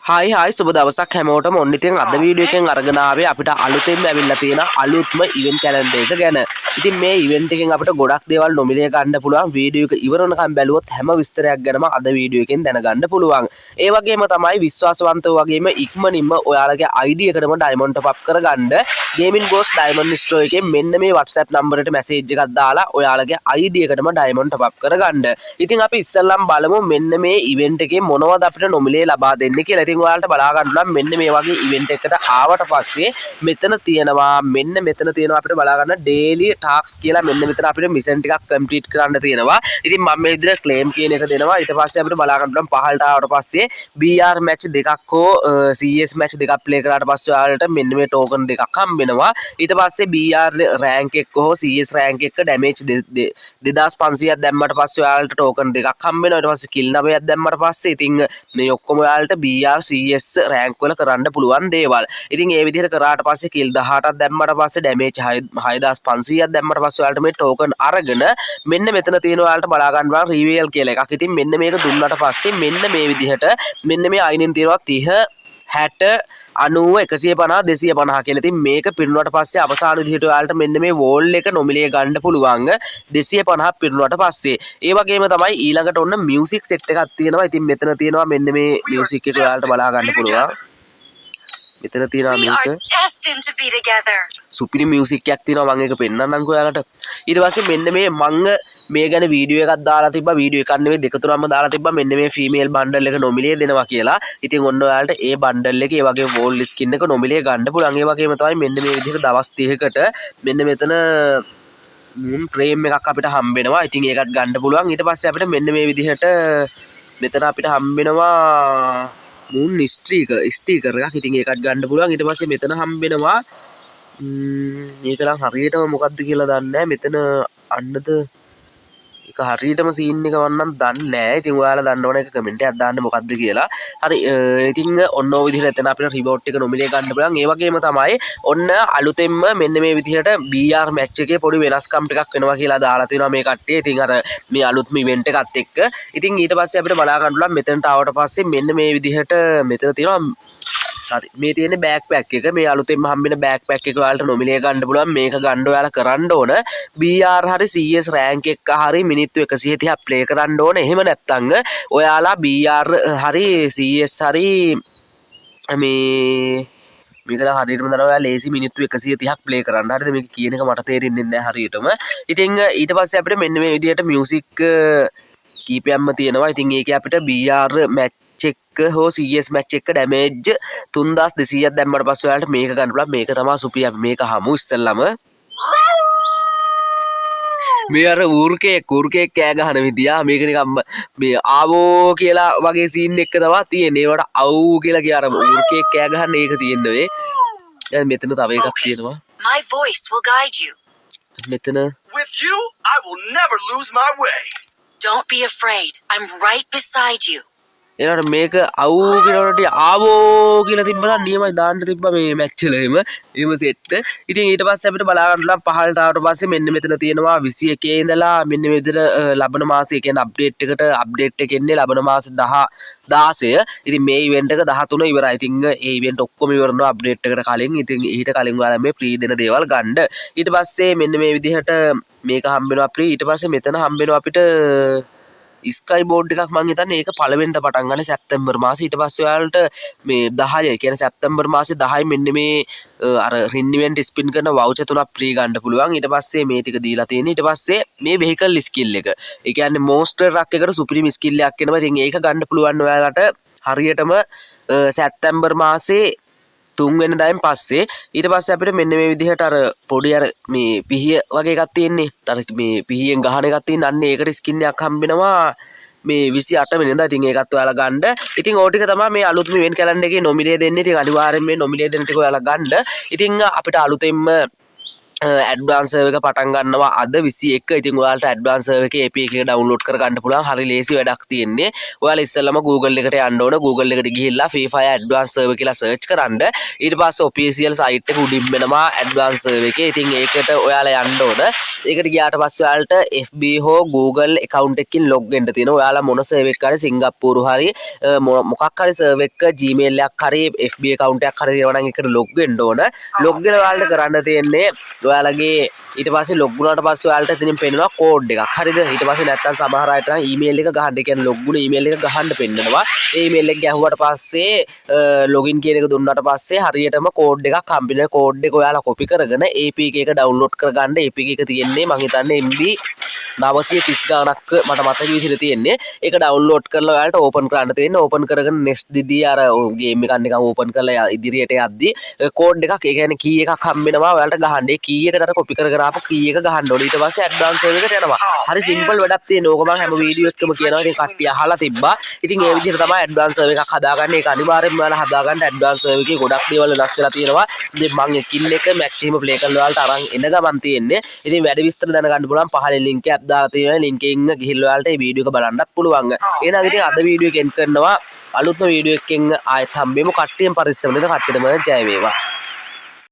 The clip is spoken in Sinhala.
හායි හායි සුබ දවසක් හැමෝටම ඔන්න ඉතින් අද වීඩියෝ එකෙන් අරගෙන ආවේ අපිට අලුතෙන්ම ඇවිල්ලා තියෙන අලුත්ම ඉවෙන්ට් කැලෙන්ඩර් එක ගැන. ඉතින් මේ ඉවෙන්ට් එකෙන් අපිට ගොඩක් දේවල් නොමිලේ ගන්න පුළුවන්. වීඩියෝ එක ඉවර වෙනකම් බැලුවොත් හැම විස්තරයක් ගැනම අද වීඩියෝ එකෙන් දැනගන්න පුළුවන්. ඒ වගේම තමයි විශ්වාසවන්තව වගේම ඉක්මනින්ම ඔයාලගේ ID එකටම ඩයමන්ඩ් ටොප් අප් කරගන්න ගේමින් ගෝස් ඩයමන්ඩ් ස්ටෝර් එකේ මෙන්න මේ WhatsApp නම්බරයට මැසේජ් එකක් දාලා ඔයාලගේ ID එකටම ඩයමන්ඩ් ටොප් අප් කරගන්න. ඉතින් අපි ඉස්සෙල්ලම බලමු මෙන්න මේ ඉවෙන්ට් එකේ මොනවද අපිට නොමිලේ ලබා දෙන්නේ කියලා. ඉතින් ඔයාලට බලා ගන්න පුළුවන් මෙන්න මේ වගේ ඉවෙන්ට් එකකට ආවට පස්සේ මෙතන තියෙනවා අපිට බලා ගන්න ඩේලි ටාස්ක් කියලා මෙන්න මෙතන අපිට මිෂන් ටිකක් කම්ප්ලීට් කරන්න තියෙනවා. ඉතින් මම මේ විදිහට ක්ලේම් කියන එක දෙනවා. ඊට පස්සේ අපිට බලා ගන්න පුළුවන් පහළට ආවට පස්සේ BR මැච් දෙකක් හෝ CS මැච් දෙකක් ප්ලේ කරාට පස්සේ ඔයාලට මෙන්න මේ ටෝකන් දෙකක් හම්බෙනවා. ඊට පස්සේ BR රෑන්ක් එක හෝ CS රෑන්ක් එක ඩැමේජ් 2500ක් දැම්මට පස්සේ ඔයාලට ටෝකන් දෙකක් හම්බෙනවා. ඊට පස්සේ කිල් 9ක් දැම්මට පස්සේ ඉතින් මේ ඔක්කොම ඔයාලට BR CS රෑන්ක් වල කරන්න පුළුවන් දේවල්. ඉතින් ඒ විදිහට කරාට පස්සේ කිල් 18ක් දැම්මට පස්සේ ඩැමේජ් 6500ක් දැම්මට පස්සේ ඔයාලට මේ ටෝකන් අරගෙන මෙන්න මෙතන තියෙන ඔයාලට බලා ගන්න බලන්න රිවීල් කියලා එකක්. ඉතින් මෙන්න මේක දුන්නාට පස්සේ මෙන්න මේ විදිහට මෙන්න මේ අයිනෙන් තියෙනවා 30 60 90 150 250 කියලා. ඉතින් මේක පිරුණාට පස්සේ අවසාන විදිහට ඔයාලට මෙන්න මේ වෝල් එක නොමිලේ ගන්න පුළුවන් 250 පිරුණාට පස්සේ. ඒ වගේම තමයි ඊළඟට ඔන්න මියුසික් සෙට් එකක් තියෙනවා. ඉතින් මෙතන තියෙනවා මෙන්න මේ මියුසික් එක ඔයාලට බලා ගන්න පුළුවන්. මෙතන තියෙනවා මේක සුපිරි මියුසික් එකක් තියෙනවා. මම ඒක පෙන්නන්නම්කෝ ඔයාලට. ඊට පස්සේ මෙන්න මං මේ ගැන වීඩියෝ එකක් දාලා තිබ්බා. වීඩියෝ එකක් නෙවෙයි දෙක තුනක්ම දාලා තිබ්බා. මෙන්න මේ ෆීමේල් බන්ඩල් එක නොමිලේ දෙනවා කියලා. ඉතින් ඔන්න ඔයාලට ඒ බන්ඩල් එකේ ඒ වගේ වෝල් ස්කින් එක නොමිලේ ගන්න පුළුවන්. ඒ වගේම තමයි මෙන්න මේ විදිහට දවස් 30කට මෙන්න මෙතන ෆ්‍රේම් එකක් අපිට හම්බෙනවා. ඉතින් ඒකත් ගන්න පුළුවන්. ඊට පස්සේ අපිට මෙන්න මේ විදිහට මෙතන අපිට හම්බෙනවා මූන් ස්ටිකර් එකක්. ඉතින් ඒකත් ගන්න පුළුවන්. ඊට පස්සේ මෙතන හම්බෙනවා මේක නම් හරියටම මොකක්ද කියලා දන්නේ නැහැ. මෙතන අන්නද ඒක හරියටම සීන් එක වන්නම් දන්නේ නැහැ. ඉතින් ඔයාලා දන්නවනේ ඒක කමෙන්ට් එකක් දාන්න මොකක්ද කියලා. හරි ඉතින් ඔන්න ඔය විදිහට එතන අපිට රිවෝඩ් එක නොමිලේ ගන්න පුළුවන්. ඒ වගේම තමයි ඔන්න අලුතෙන්ම මෙන්න මේ විදිහට BR මැච් එකේ පොඩි වෙනස්කම් ටිකක් වෙනවා කියලා දාලා තියෙනවා මේ කට්ටිය. ඉතින් අර මේ අලුත්ම ඉවෙන්ට් එකත් එක්ක. ඉතින් ඊට පස්සේ අපිට බලා ගන්න පුළුවන් මෙතනට ආවට පස්සේ මෙන්න මේ විදිහට මෙතන තියෙනවා හරි මේ තියෙන්නේ බෑක් පැක් එක. මේ අලුතෙන්ම හම්බෙන බෑක් පැක් එක ඔයාලට නොමිලේ ගන්න පුළුවන්. මේක ගන්න ඔයාලා කරන්න ඕන BR හරි CS රෑන්ක් එක හරි මිනිත්තු 130ක් ප්ලේ කරන්න ඕන. එහෙම නැත්නම් ඔයාලා BR හරි CS හරි මේක හරියටම දන්නවා ඔයාලා ලේසි මිනිත්තු 130ක් ප්ලේ කරන්න. හරිද? මේක කියන එක මට තේරෙන්නේ නැහැ හරියටම. ඉතින් ඊට පස්සේ අපිට මෙන්න මේ විදිහට මියුසික් කීපයක්ම තියෙනවා. ඉතින් ඒකේ අපිට BR මැච් එක හෝ CS මැච් එක ඩැමේජ් 3200ක් දැම්මට පස්සේ ඔයාලට මේක ගන්න පුළුවන්. මේක තමයි සුපිරි. අපි මේක හමු ඉස්සෙල්ලම. මේ අර ඌර්කේ කෑ ගහන විදියා මේක නිකන් මේ ආවෝ කියලා වගේ සීන් එක තමයි තියෙන්නේ. ඒවට අව් කියලා කිය අර ඌර්කේ කෑ ගහන්න ඒක තියෙන්නේ. දැන් මෙතන තව එකක් තියෙනවා. My voice will guide you. මෙතන With you, I will never lose my way. Don't be afraid. I'm right beside you. එනකොට මේක අව් කියනකොට ආවෝ කියලා තිබ්බනම් නියමයි දාන්න තිබ්බා මේ මැච් වල එහෙම සෙට්. ඉතින් ඊට පස්සේ අපිට බලා ගන්න පුළුවන් පහළට ආවට පස්සේ මෙන්න මෙතන තියෙනවා 21 ඉඳලා මෙන්න මේ විදිහට ලබන මාසයේ කියන්නේ අප්ඩේට් එක එන්නේ ලබන මාස 16. ඉතින් මේ ඉවෙන්ට් එක 13 ඉවරයි. ඉතින් ඒ ඉවෙන්ට් ඔක්කොම ඉවරනවා අප්ඩේට් එකට කලින්. ඉතින් ඊට කලින් ඔයාලා මේ ප්‍රී දෙන දේවල් ගන්න. ඊට පස්සේ මෙන්න මේ විදිහට මේක හම්බෙනවා ප්‍රී. ඊට පස්සේ මෙතන හම්බෙනවා අපිට ස්කයි බෝඩ් එකක් මම හිතන්නේ ඒක පළවෙනිද පටන් ගන්න සැප්තැම්බර් මාසේ. ඊට පස්සේ ඔයාලට මේ 10 කියන්නේ සැප්තැම්බර් මාසේ 10 මෙන්න මේ අර රින් ඉවෙන්ට් ස්පින් කරන වවුචර් 3ක් ෆ්‍රී ගන්න පුළුවන්. ඊට පස්සේ මේ ටික දීලා තියෙන්නේ. ඊට පස්සේ මේ වෙහිකල් ස්කිල් එක. ඒ කියන්නේ මොන්ස්ටර් රක් එකට සුපිරිම ස්කිල් එකක් එනවා. ඉතින් ඒක ගන්න පුළුවන් ඔයාලට හරියටම සැප්තැම්බර් මාසේ 3 වෙනිදායින් පස්සේ. ඊට පස්සේ අපිට මෙන්න මේ විදිහට අර පොඩි අර මේ පිහිය වගේ එකක් තියෙන්නේ. අර මේ පිහියෙන් ගහන එකක් තියෙන අන්න ඒකට ස්කින් එකක් හම්බෙනවා මේ 28 වෙනිදා. ඉතින් ඒකත් ඔයාලා ගන්න. ඉතින් ඕ ටික තමයි මේ අලුත්ම ඉවෙන්ට් කැලෙන්ඩර් එකේ නොමිලේ දෙන්නේ. ඉතින් අනිවාර්යෙන් මේ නොමිලේ දෙන ටික ඔයාලා ගන්න. ඉතින් අපිට අලුතෙන්ම ඇඩ්වාන්ස් සර්වර් එක පටන් ගන්නවා අද 21. ඉතින් ඔයාලට ඇඩ්වාන්ස් සර්වර් එකේ APK එක ඩවුන්ලෝඩ් කර ගන්න පුළුවන්. හරි ලේසි වැඩක් තියෙන්නේ. ඔයාලා ඉස්සෙල්ලාම Google එකට යන්න ඕන. Google එකට ගිහිල්ලා Free Fire ඇඩ්වාන්ස් සර්වර් කියලා සර්ච් කරන්න. ඊට පස්සේ ඔෆිෂියල් සයිට් එක උඩින් වෙනවා ඇඩ්වාන්ස් සර්වර් එකේ. ඉතින් ඒකට ඔයාලා යන්න ඕන. ඒකට ගියාට පස්සේ ඔයාලට FB හෝ Google account එකකින් log වෙන්න තියෙනවා. ඔයාලා මොන සර්වර් එකක් හරි සිංගප්පූරු හරි මොකක් හරි සර්වර් එක Gmail එකක් හරි FB account එකක් හරි තියෙනවා නම් ඒකට log වෙන්න ඕන. log වෙලා ඔයාලට කරන්න තියෙන්නේ ඔයාලගේ ඊට පස්සේ ලොග් වුණාට පස්සේ ඔයාලට එතනින් පෙන්නනවා කෝඩ් එකක්. හරිද? ඊට පස්සේ නැත්තම් සමහර අයට නම් ඊමේල් එක ගහන්න, කියන්නේ ලොග් වුණ ඊමේල් එක ගහන්න පෙන්නනවා. ඒ ඊමේල් එක ගැහුවට පස්සේ ලොගින් කියන එක දුන්නාට පස්සේ හරියටම කෝඩ් එකක් හම්බ වෙනවා. කෝඩ් එක ඔයාලා කොපි කරගෙන APK එක ඩවුන්ලෝඩ් කරගන්න. APK එක තියෙන්නේ මං හිතන්නේ MB 930 ගාණක් මට මතක විදිහට තියෙන්නේ. ඒක ඩවුන්ලෝඩ් කරලා ඔයාලට ඕපන් කරන්න තියෙන්නේ. ඕපන් කරගෙන next දිදී අර ගේම් එකක් නිකන් ඕපන් කරලා ඉදිරියට යද්දි කෝඩ් එකක්, ඒ කියන්නේ කී එකක් හම්බ වෙනවා. ඔයාලට ගහන්න. ඒ කී එකට අර කොපි කර අප කී එක ගහන්න ඕනේ. ඊට පස්සේ ඇඩ්වාන්ස් සර්වර් එකට යනවා. හරි සිම්පල් වැඩක් තියෙන. ඕක මම හැම වීඩියෝ එකකම කියනවා. ඉතින් කට්ටිය අහලා තිබ්බා. ඉතින් ඒ විදිහට තමයි ඇඩ්වාන්ස් සර්වර් එකක් හදාගන්නේ. ඒක අනිවාර්යෙන්ම ඔයාලා හදාගන්න. ඇඩ්වාන්ස් සර්වර් එකේ ගොඩක් දේවල් වෙනස් වෙලා තියෙනවා. ඉතින් මම කිල් එක මැක්සිමම් ප්ලේ කරලා ඔයාලට අරන් එන ගමන් තියෙන්නේ. ඉතින් වැඩි විස්තර දැනගන්න පුළුවන් පහලින් link එකක් දාලා තියෙනවා. link එකෙන් ගිහිල්ලා ඔයාලට මේ වීඩියෝ එක බලන්නත් පුළුවන්. එහෙනම් ඉතින් අද වීඩියෝ එක එන්ඩ් කරනවා. අලුත්ම වීඩියෝ එකකින් ආයෙත් හම්බෙමු. කට්ටියෙන් පරිස්සමෙන් කට්ටියටම ජය වේවා.